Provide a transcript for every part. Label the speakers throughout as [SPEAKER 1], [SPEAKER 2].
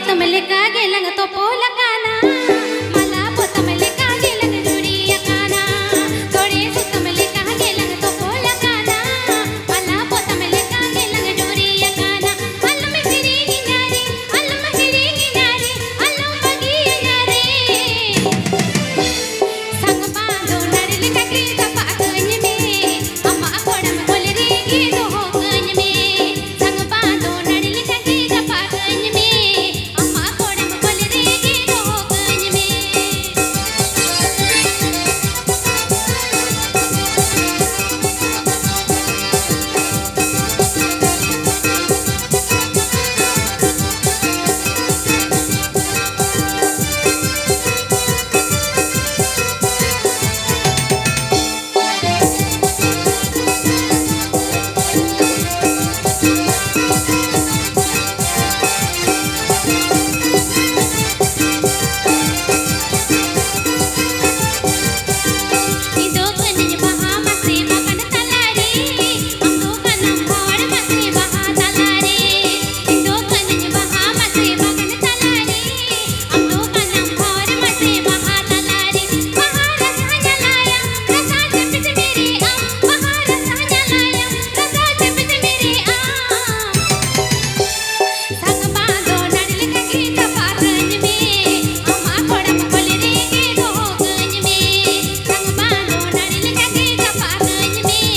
[SPEAKER 1] सुतमले का गेलंग तो पोला काना मला पोतमले का गेलंग जुड़िया काना थोड़े सुतमले का गेलंग तो पोला काना मला पोतमले का गेलंग जुड़िया काना अल्लम हिरी गिनारे अल्लम हिरी गिनारे अल्लम बगी नारे संग बांधो नरल का गीत पाकन में अम्मा कोड़म बोल रे गीत हो कन में संग बांधो नरल का गीत पाकन में अम्मा कोड़म बोल रे गीत हो कन में इंदो कन्नज बहा मसे बगन तलारे अंदो कन्नम भाड़ मसे बहा तलारे इंदो कन्नज बहा मसे बगन तलारे अंदो कन्नम भाड़ मसे बहा तलारे महारस जलाया रसा जपित मेरे आम महारस जलाया रसा जपित मेरे आम संग बांधो नरल का गीत पाकन में अम्मा कोड़म बोल रे गीत हो कन में संग बांधो नरल का गीत पाकन में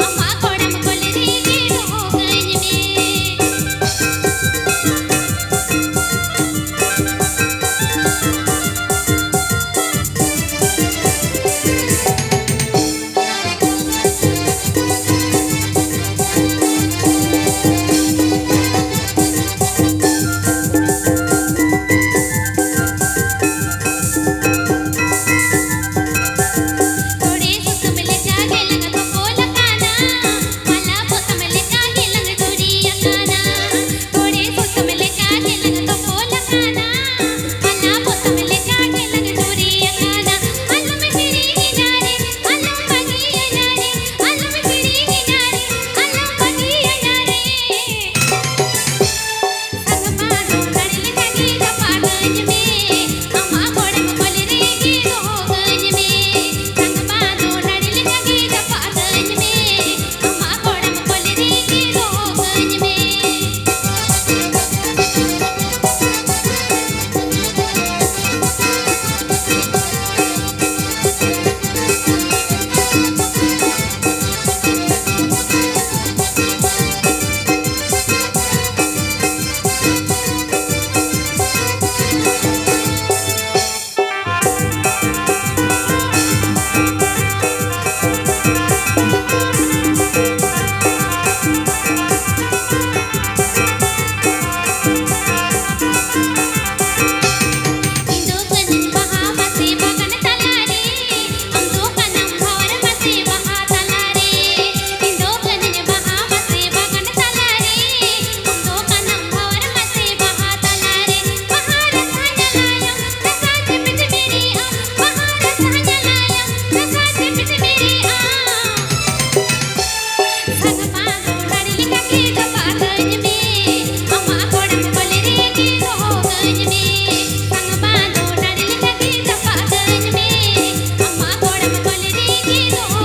[SPEAKER 1] अम्मा कोड़म बोल रे गीत हो कन में थोड़े सुतमले का गेलंग तो पोला काना मला पोतमले का गेलंग जुड़िया काना थोड़े सुतमले का गेलंग तो पोला काना मला पोतमले का गेलंग जुड़िया काना अल्लम हिरी गिनारे अल्लम बगी नारे अल्लम हिरी गिनारे अल्लम बगी नारे संग बांधो नरल का गीत पाकन में अम्मा कोड़म बोल रे गीत हो कन में संग बांधो नरल का गीत पाकन में अम्मा कोड़म बोल रे गीत हो कन में इंदो कन्नज बहा मसे बगन तलारे अंदो कन्नम भाड़ मसे बहा तलारे इंदो कन्नज बहा मसे बगन तलारे अंदो कन्नम भाड़ मसे बहा तलारे महारस जलाया रसा जपित मेरे आम महारस जलाया रसा जपित मेरे आम संग बांधो नरल का गीत पाकन में अम्मा कोड़म बोल रे गीत हो कन में संग बांधो नरल का गीत पाकन में अम्मा कोड़म बोल रे गीत हो